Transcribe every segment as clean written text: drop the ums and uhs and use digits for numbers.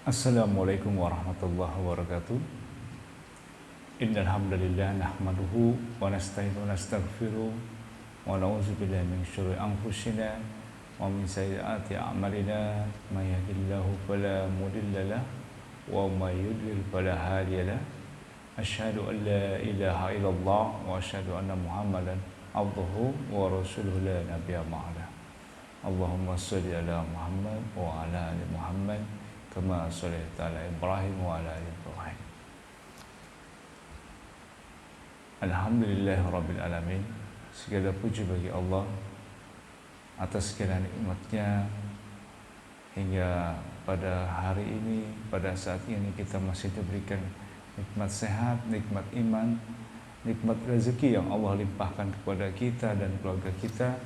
Assalamualaikum warahmatullahi wabarakatuh. Innal hamdalillah nahmaduhu wa nasta'inu wa nastaghfiruh wa na'udzu billahi min syururi anfusina wa min sayyiati a'malina. May yahdihillahu fala mudilla lahu wa may yudlil fala hadiya lahu. Asyhadu an la ilaha illallah wa asyhadu anna Muhammadan abduhu wa rasuluhu la nabiyya ba'da. Allahumma shalli ala Muhammad wa ala ali Muhammad kama shallaita ala Ibrahim wa ala ali Ibrahim. Alhamdulillahirabbil alamin. Segala puji bagi Allah atas segala nikmatnya hingga pada hari ini, pada saat ini kita masih diberikan nikmat sehat, nikmat iman, nikmat rezeki yang Allah limpahkan kepada kita dan keluarga kita,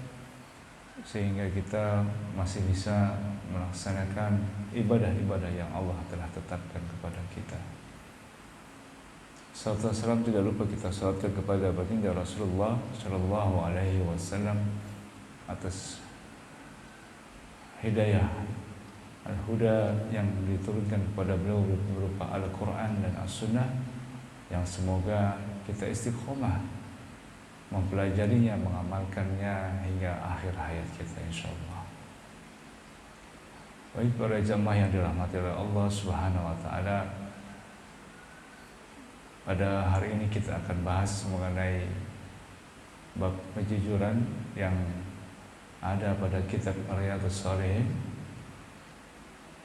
sehingga kita masih bisa melaksanakan ibadah-ibadah yang Allah telah tetapkan kepada kita. Salawat dan salam tidak lupa kita salawatkan kepada baginda Rasulullah Shallallahu Alaihi Wasallam atas hidayah al-huda yang diturunkan kepada beliau berupa Al-Quran dan As-Sunnah, yang semoga kita istiqomah mempelajarinya, mengamalkannya hingga akhir hayat kita insyaallah. Baik para jamaah yang dirahmati oleh Allah Subhanahu wa taala, pada hari ini kita akan bahas mengenai bab kejujuran yang ada pada kitab Riyadhus Shalihin.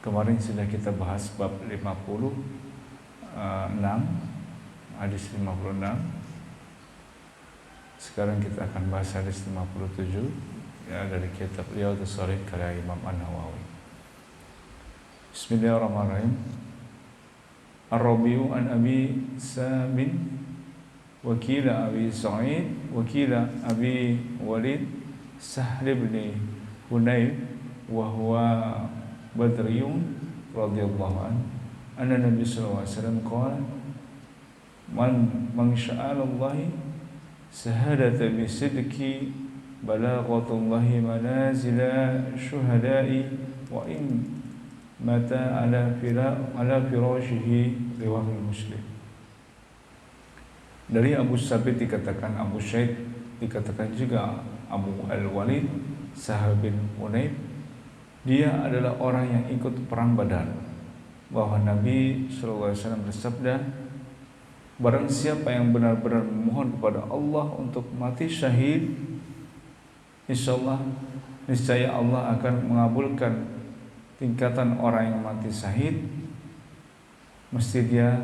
Kemarin sudah kita bahas bab 56, hadis 56. Sekarang kita akan bahas hadis 57 ya, dari kitab Riyadhus Shalihin karya Imam An-Nawawi. Bismillahirrahmanirrahim. Ar-Rabi'u an Abi Samin wakila Abi Sa'id wakila Abi Walid Sahl ibn Hunayf wa huwa Badriyun radhiyallahu anhu anna Nabi sallallahu alaihi wasallam qala man sya'alallahi sahadata bisidqi balagatullahi manazila syuhada'i wa in mata ala firashihi riwayat Muslim. Dari Abu Sabit dikatakan Abu Syaid, dikatakan juga Abu Al-Walid Sahal bin Hunayf, dia adalah orang yang ikut perang Badar, bahwa Nabi SAW bersabda, barang siapa yang benar-benar memohon kepada Allah untuk mati syahid, insyaallah niscaya Allah akan mengabulkan tingkatan orang yang mati syahid, mesti dia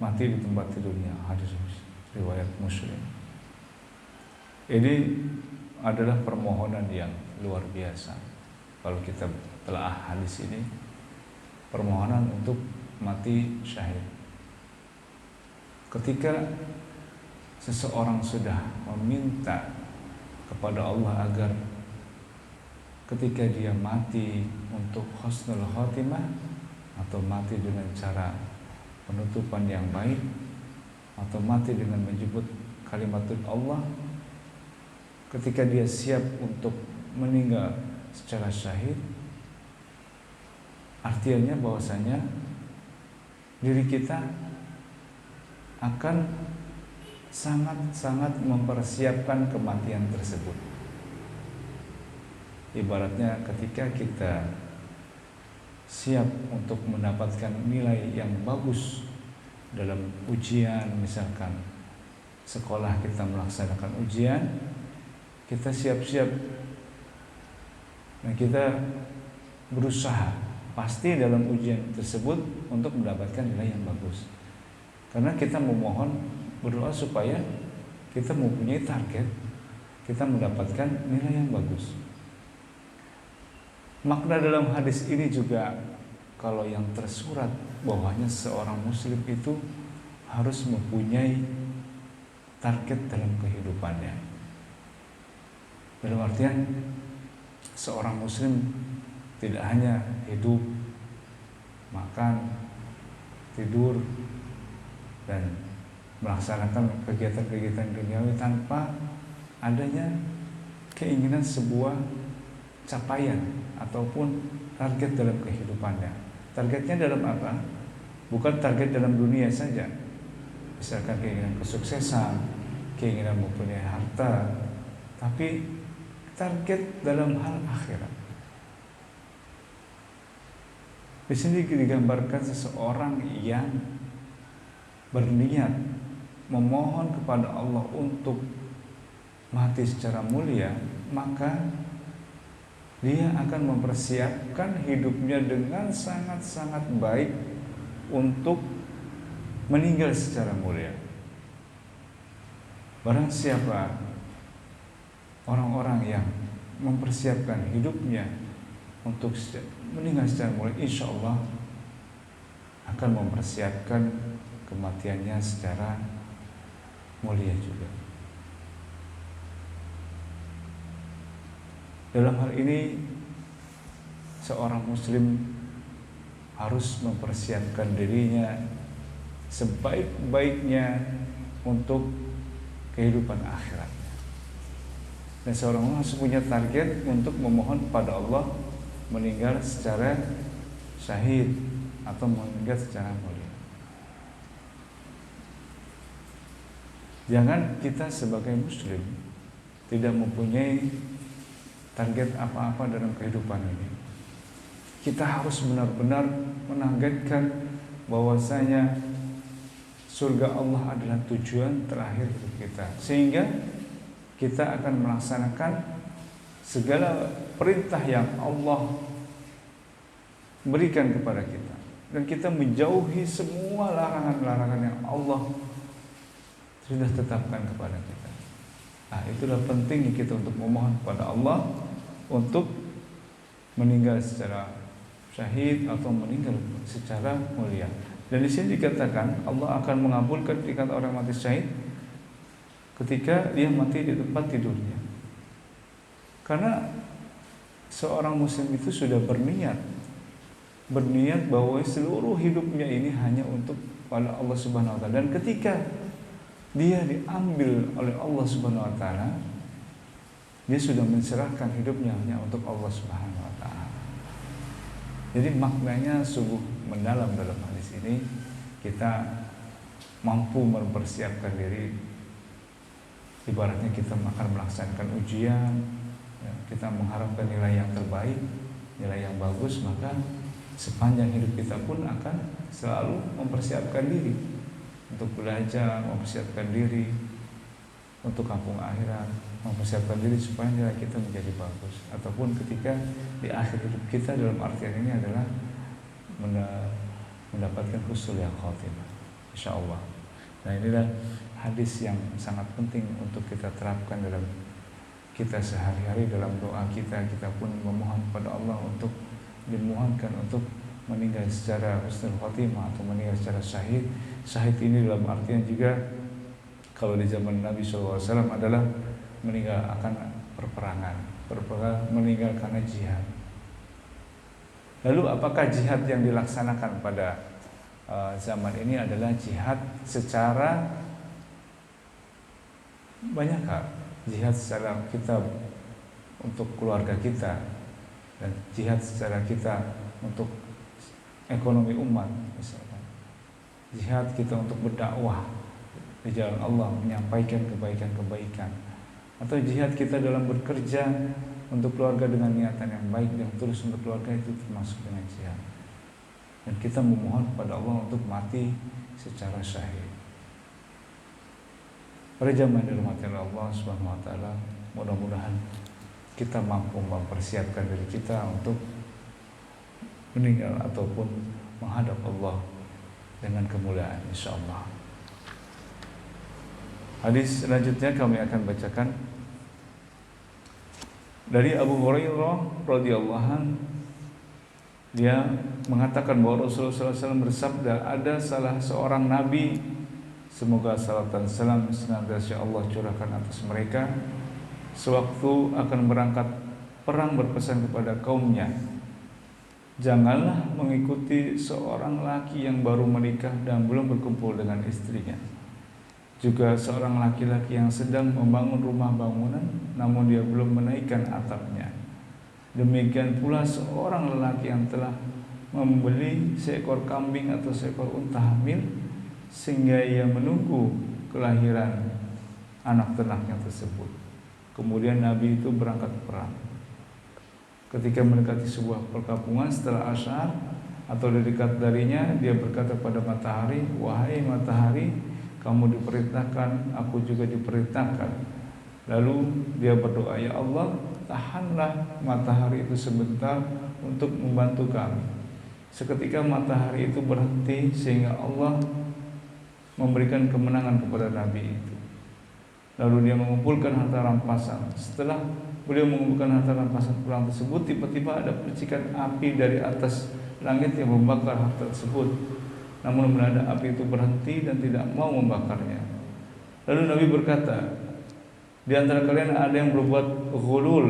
mati di tempat tidurnya. Hadis riwayat Muslim. Ini adalah permohonan yang luar biasa. Kalau kita telah hadis ini, permohonan untuk mati syahid. Ketika seseorang sudah meminta kepada Allah agar ketika dia mati untuk husnul khotimah atau mati dengan cara penutupan yang baik atau mati dengan menyebut kalimatul Allah, ketika dia siap untuk meninggal secara syahid, artinya bahwasanya diri kita akan sangat-sangat mempersiapkan kematian tersebut. Ibaratnya ketika kita siap untuk mendapatkan nilai yang bagus dalam ujian, misalkan sekolah kita melaksanakan ujian, kita siap-siap dan kita berusaha pasti dalam ujian tersebut untuk mendapatkan nilai yang bagus. Karena kita memohon, berdoa supaya kita mempunyai target, kita mendapatkan nilai yang bagus. Makna dalam hadis ini juga kalau yang tersurat bahwanya seorang muslim itu harus mempunyai target dalam kehidupannya. Dalam artian seorang muslim tidak hanya hidup, makan, tidur dan melaksanakan kegiatan-kegiatan duniawi tanpa adanya keinginan sebuah capaian ataupun target dalam kehidupannya. Targetnya dalam apa? Bukan target dalam dunia saja. Misalkan keinginan kesuksesan, keinginan mempunyai harta, tapi target dalam hal akhirat. Di sini digambarkan seseorang yang berniat memohon kepada Allah untuk mati secara mulia, maka dia akan mempersiapkan hidupnya dengan sangat-sangat baik untuk meninggal secara mulia. Barang siapa orang-orang yang mempersiapkan hidupnya untuk meninggal secara mulia, insya Allah akan mempersiapkan kematiannya secara mulia juga. Dalam hal ini seorang muslim harus mempersiapkan dirinya sebaik-baiknya untuk kehidupan akhiratnya. Dan seorang muslim harus punya target untuk memohon kepada Allah meninggal secara syahid atau meninggal secara mulia. Jangan kita sebagai muslim tidak mempunyai target apa-apa dalam kehidupan ini. Kita harus benar-benar menargetkan bahwasanya surga Allah adalah tujuan terakhir hidup kita, sehingga kita akan melaksanakan segala perintah yang Allah berikan kepada kita, dan kita menjauhi semua larangan-larangan yang Allah sudah tetapkan kepada kita. Nah, itulah pentingnya kita untuk memohon kepada Allah untuk meninggal secara syahid atau meninggal secara mulia. Dan di sini dikatakan Allah akan mengabulkan ketika orang mati syahid ketika dia mati di tempat tidurnya. Karena seorang muslim itu sudah berniat bahwa seluruh hidupnya ini hanya untuk pada Allah Subhanahu wa taala, dan ketika dia diambil oleh Allah Subhanahu wa taala, dia sudah menserahkan hidupnya hanya untuk Allah Subhanahu wa taala. Jadi maknanya sungguh mendalam dalam hadis ini. Kita mampu mempersiapkan diri, ibaratnya kita akan melaksanakan ujian, ya, kita mengharapkan nilai yang terbaik, nilai yang bagus, maka sepanjang hidup kita pun akan selalu mempersiapkan diri untuk belajar, mempersiapkan diri untuk kampung akhirat, mempersiapkan diri supaya nilai kita menjadi bagus. Ataupun ketika di akhir hidup kita, dalam artian ini adalah mendapatkan husnul khotimah, insyaallah. Nah, inilah hadis yang sangat penting untuk kita terapkan dalam kita sehari-hari. Dalam doa kita pun memohon kepada Allah untuk dimohonkan untuk meninggal secara husnul khotimah atau meninggal secara syahid. Syahid ini dalam artian juga kalau di zaman Nabi SAW adalah meninggal akan peperangan, meninggal karena jihad. Lalu apakah jihad yang dilaksanakan pada zaman ini adalah jihad secara banyak hal? Jihad secara kita untuk keluarga kita, dan jihad secara kita untuk ekonomi umat, misalkan jihad kita untuk berdakwah di jalan Allah, menyampaikan kebaikan-kebaikan, atau jihad kita dalam bekerja untuk keluarga dengan niatan yang baik dan terus untuk keluarga, itu termasuk dengan jihad. Dan kita memohon kepada Allah untuk mati secara syahid. Pada zaman dirahmati Allah Subhanahu wa taala, mudah-mudahan kita mampu mempersiapkan diri kita untuk meninggal ataupun menghadap Allah dengan kemuliaan, insyaallah. Hadis selanjutnya kami akan bacakan dari Abu Hurairah radhiyallahu anhu. Dia mengatakan bahwa Rasulullah SAW bersabda, ada salah seorang nabi, semoga salat dan salam senantiasa Allah curahkan atas mereka, sewaktu akan berangkat perang berpesan kepada kaumnya, janganlah mengikuti seorang laki yang baru menikah dan belum berkumpul dengan istrinya, juga seorang laki-laki yang sedang membangun rumah bangunan namun dia belum menaikkan atapnya. Demikian pula seorang lelaki yang telah membeli seekor kambing atau seekor unta hamil sehingga ia menunggu kelahiran anak ternaknya tersebut. Kemudian Nabi itu berangkat perang. Ketika mendekati sebuah perkampungan setelah Asyar atau dekat darinya, dia berkata pada matahari, "Wahai matahari, kamu diperintahkan, aku juga diperintahkan." Lalu dia berdoa, "Ya Allah, tahanlah matahari itu sebentar untuk membantu kami." Seketika matahari itu berhenti sehingga Allah memberikan kemenangan kepada Nabi itu. Lalu dia mengumpulkan harta rampasan. Setelah beliau mengumpulkan harta rampasan perang tersebut, tiba-tiba ada percikan api dari atas langit yang membakar harta tersebut. Namun mendadak api itu berhenti dan tidak mau membakarnya. Lalu Nabi berkata, "Di antara kalian ada yang berbuat ghulul,"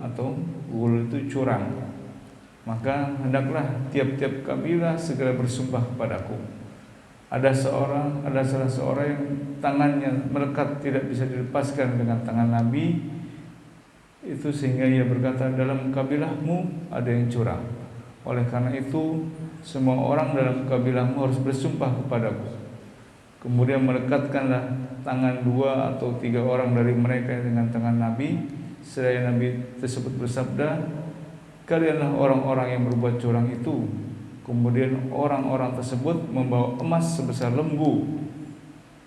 atau ghulul itu curang, "maka hendaklah tiap-tiap kabilah segera bersumpah kepadaku." Ada salah seorang yang tangannya melekat tidak bisa dilepaskan dengan tangan Nabi itu, sehingga ia berkata, "Dalam kabilahmu ada yang curang. Oleh karena itu semua orang dalam kabilahmu harus bersumpah kepadaku." Kemudian melekatkanlah tangan 2 atau 3 orang dari mereka dengan tangan Nabi. Seraya Nabi tersebut bersabda, "Kalianlah orang-orang yang berbuat curang itu." Kemudian orang-orang tersebut membawa emas sebesar lembu,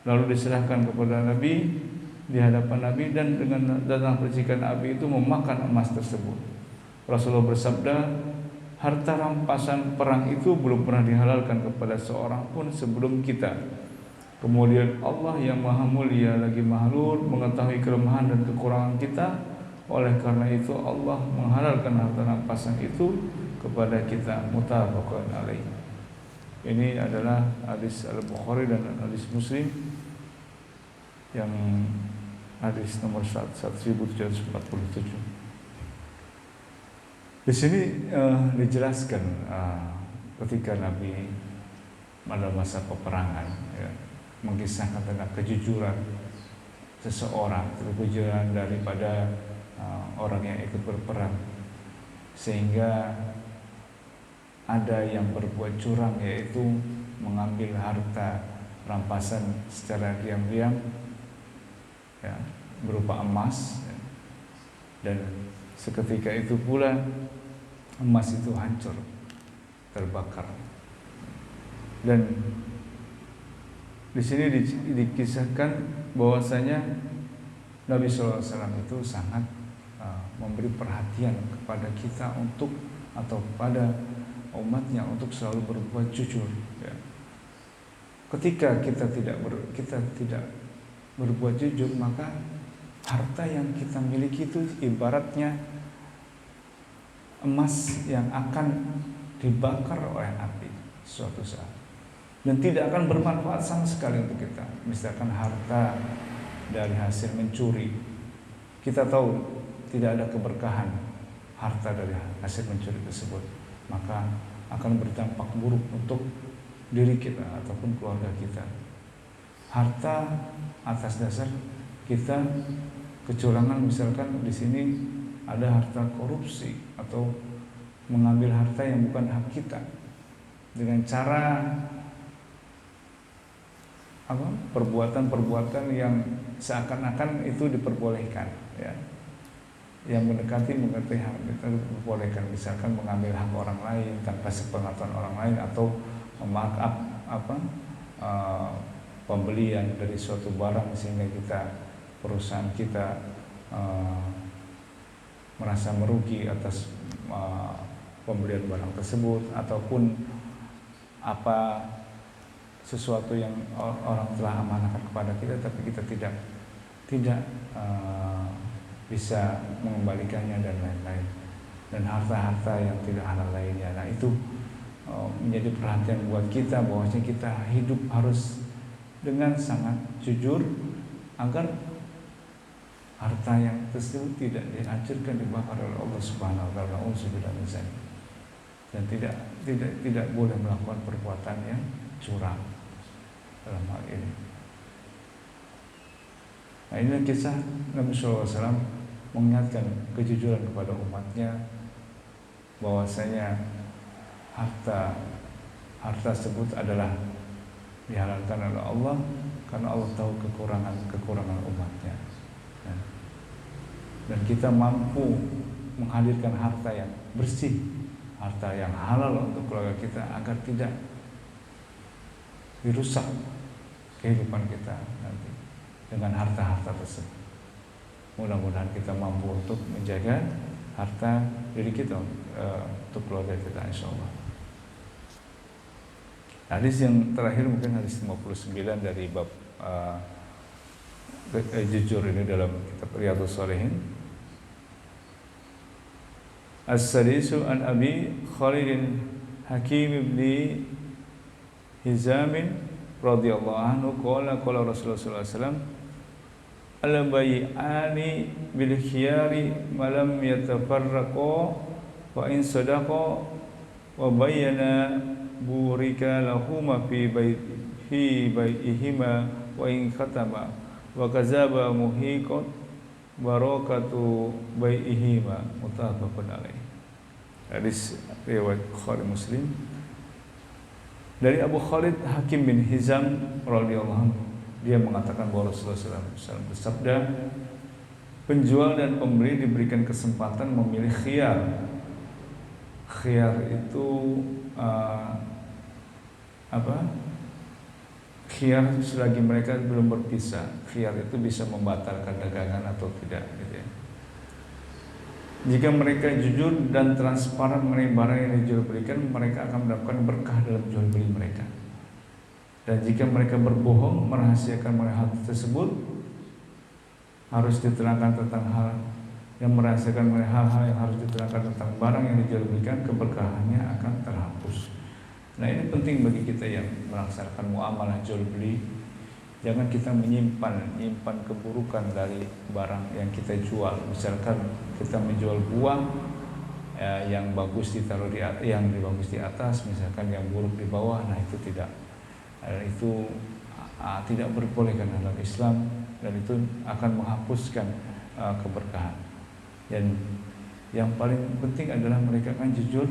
lalu diserahkan kepada Nabi di hadapan Nabi, dan dengan datang percikan api itu memakan emas tersebut. Rasulullah bersabda, "Harta rampasan perang itu belum pernah dihalalkan kepada seorang pun sebelum kita." Kemudian Allah yang maha mulia lagi maha luhur mengetahui kelemahan dan kekurangan kita. Oleh karena itu Allah menghalalkan harta rampasan itu kepada kita. Muttafaqun alaih. Ini adalah hadis Al-Bukhari dan hadis Muslim yang hadis nomor 1747. Di sini dijelaskan ketika Nabi pada masa peperangan, ya, mengisahkan tentang kejujuran seseorang, kejujuran daripada orang yang ikut berperang, sehingga ada yang berbuat curang, yaitu mengambil harta rampasan secara diam-diam, ya, berupa emas, ya, dan seketika itu pula emas itu hancur, terbakar. Dan di sini dikisahkan bahwasanya Nabi SAW itu sangat memberi perhatian kepada kita atau pada umatnya untuk selalu berbuat jujur, ya. Ketika kita tidak berbuat jujur, maka harta yang kita miliki itu ibaratnya emas yang akan dibakar oleh api suatu saat, dan tidak akan bermanfaat sama sekali untuk kita. Misalkan harta dari hasil mencuri, kita tahu tidak ada keberkahan harta dari hasil mencuri tersebut, maka akan berdampak buruk untuk diri kita ataupun keluarga kita. Harta atas dasar kita kecurangan, misalkan di sini ada harta korupsi atau mengambil harta yang bukan hak kita dengan cara perbuatan-perbuatan yang seakan-akan itu diperbolehkan, ya, yang mendekati hak itu diperbolehkan, misalkan mengambil hak orang lain tanpa sepengetahuan orang lain, atau memarkup pembelian dari suatu barang sehingga perusahaan kita merasa merugi atas pembelian barang tersebut, ataupun sesuatu yang orang telah amanahkan kepada kita tapi kita tidak bisa mengembalikannya dan lain-lain, dan harta-harta yang tidak halal lainnya. Nah, itu menjadi perhatian buat kita bahwasanya kita hidup harus dengan sangat jujur agar harta yang tersebut tidak dihancurkan, dibakar oleh Allah Subhanahu wa taala. Auzubillahi min dzalik. Dan tidak boleh melakukan perbuatan yang curang dalam hal ini. Nah, ini kisah Nabi SAW mengingatkan kejujuran kepada umatnya, bahwasanya harta tersebut adalah dihalalkan oleh Allah karena Allah tahu kekurangan umatnya. Dan kita mampu menghadirkan harta yang bersih, harta yang halal untuk keluarga kita agar tidak dirusak kehidupan kita nanti dengan harta-harta tersebut. Mudah-mudahan kita mampu untuk menjaga harta diri kita untuk keluarga kita, insyaallah. Hadis yang terakhir mungkin hadis 59 dari bab jujur ini dalam kitab Riyadhus Shalihin. As-sadisu an Abi Khalid Hakim ibn Hizam radhiyallahu anhu qala Rasulullah sallallahu alaihi wasallam al-bai'ani bil khiyari ma lam yatafarraqa wa in sadaqa wa bayyana burika lahuma fi bai'ihima wa in khatama wa kazaba muhiqat barakatu bai'ihima muttafaqun alaih. Hadis riwayat Bukhari Muslim dari Abu Khalid Hakim bin Hizam radhiyallahu anhu. Dia mengatakan bahwa Rasulullah SAW bersabda, penjual dan pembeli diberikan kesempatan memilih khiyar. Khiyar itu khiyar selagi mereka belum berpisah. Khiyar itu bisa membatalkan dagangan atau tidak, gitu ya. Jika mereka jujur dan transparan mengenai barang yang dijual belikan, mereka akan mendapatkan berkah dalam jual beli mereka. Dan jika mereka berbohong, merahasiakan mengenai hal tersebut, harus diterangkan tentang hal yang merahasiakan mengenai hal-hal yang harus diterangkan tentang barang yang dijual belikan, keberkahannya akan terhapus. Nah, ini penting bagi kita yang melaksanakan muamalah jual beli. Jangan kita menyimpan keburukan dari barang yang kita jual. Misalkan kita menjual buah yang bagus ditaruh yang bagus di atas, misalkan yang buruk di bawah. Nah, itu tidak diperbolehkan dalam Islam, dan itu akan menghapuskan keberkahan. Dan yang paling penting adalah mereka akan jujur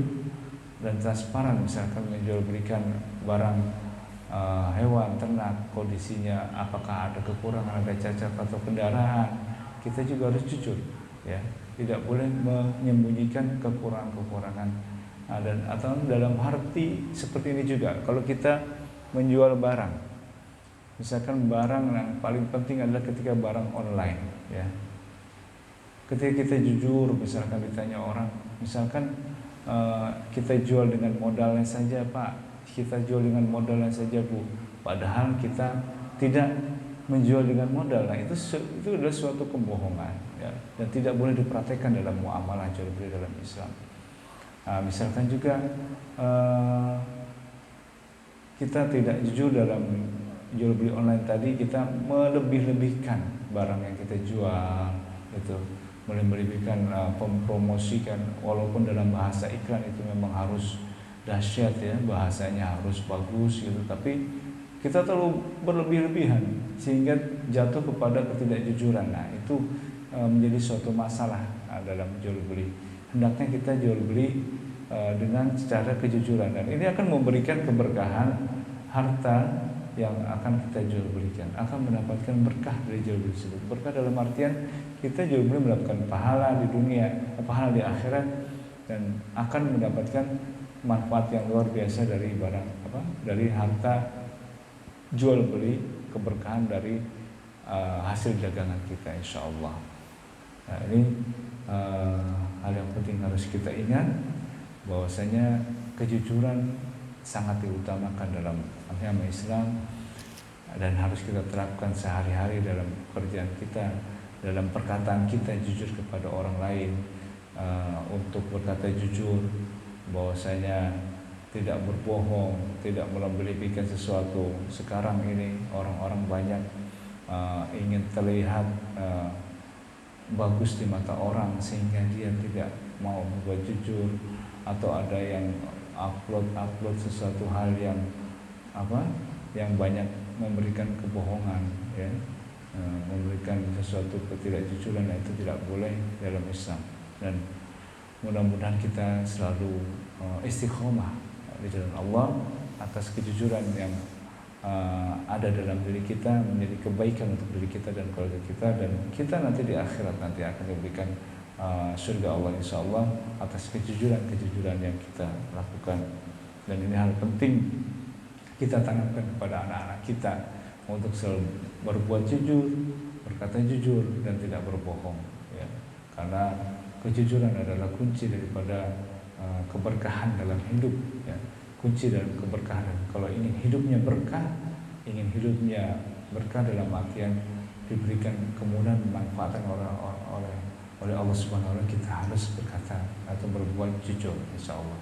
dan transparan. Misalkan menjual belikan barang hewan ternak, kondisinya apakah ada kekurangan, ada cacat atau kendaraan, kita juga harus jujur, ya. Tidak boleh menyembunyikan kekurangan dan atau dalam arti seperti ini juga. Kalau kita menjual barang, misalkan barang yang paling penting adalah ketika barang online, ya. Ketika kita jujur, misalkan ditanya orang, misalkan kita jual dengan modalnya saja, Pak, kita jual dengan modalnya saja, Bu, padahal kita tidak menjual dengan modal. Nah, itu adalah suatu kebohongan, ya, dan tidak boleh dipraktekkan dalam muamalah jual beli dalam Islam. Misalkan juga kita tidak jujur dalam jual beli online tadi, kita melebih-lebihkan barang yang kita jual, itu melebih-lebihkan, mempromosikan, walaupun dalam bahasa iklan itu memang harus dahsyat, ya, bahasanya harus bagus gitu, tapi kita terlalu berlebih-lebihan sehingga jatuh kepada ketidakjujuran. Nah, itu menjadi suatu masalah dalam jual beli. Hendaknya kita jual beli dengan secara kejujuran, dan ini akan memberikan keberkahan. Harta yang akan kita jual belikan akan mendapatkan berkah dari jual beli tersebut. Berkah dalam artian kita jual beli mendapatkan pahala di dunia, pahala di akhirat, dan akan mendapatkan manfaat yang luar biasa dari dari harta jual beli, keberkahan dari hasil dagangan kita, insyaallah. Nah, ini hal yang penting harus kita ingat, bahwasanya kejujuran sangat diutamakan dalam agama Islam dan harus kita terapkan sehari-hari dalam pekerjaan kita, dalam perkataan kita, jujur kepada orang lain, untuk berkata jujur, bahwasanya tidak berbohong, tidak melebih-lebihkan sesuatu. Sekarang ini orang-orang banyak ingin terlihat bagus di mata orang sehingga dia tidak mau berbuat jujur, atau ada yang upload sesuatu hal yang banyak memberikan kebohongan, ya, memberikan sesuatu ketidakjujuran. Nah, itu tidak boleh dalam Islam. Dan mudah-mudahan kita selalu istiqomah di jalan Allah, atas kejujuran yang ada dalam diri kita, menjadi kebaikan untuk diri kita dan keluarga kita, dan kita nanti di akhirat nanti akan diberikan surga Allah insya Allah atas kejujuran yang kita lakukan. Dan ini hal penting kita tanamkan kepada anak-anak kita untuk selalu berbuat jujur, berkata jujur, dan tidak berbohong ya. Karena kejujuran adalah kunci daripada keberkahan dalam hidup ya. Kunci dalam keberkahan. Kalau ingin hidupnya berkah, ingin hidupnya berkah dalam artian diberikan kemudahan, manfaatan oleh Allah Subhanahu wa taala, kita harus berkata atau berbuat jujur insya Allah.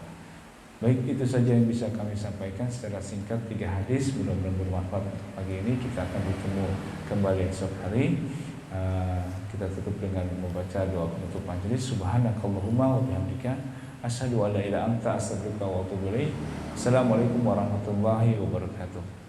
Baik, itu saja yang bisa kami sampaikan secara singkat 3 hadis, mudah-mudahan bermanfaat untuk pagi ini. Kita akan bertemu kembali esok hari. Kita tutup dengan membaca doa penutup majelis. Subhanakallahumma wa bihamdika asyhadu an la ilaha illa anta astaghfiruka wa atubu ilaik. Assalamualaikum warahmatullahi wabarakatuh.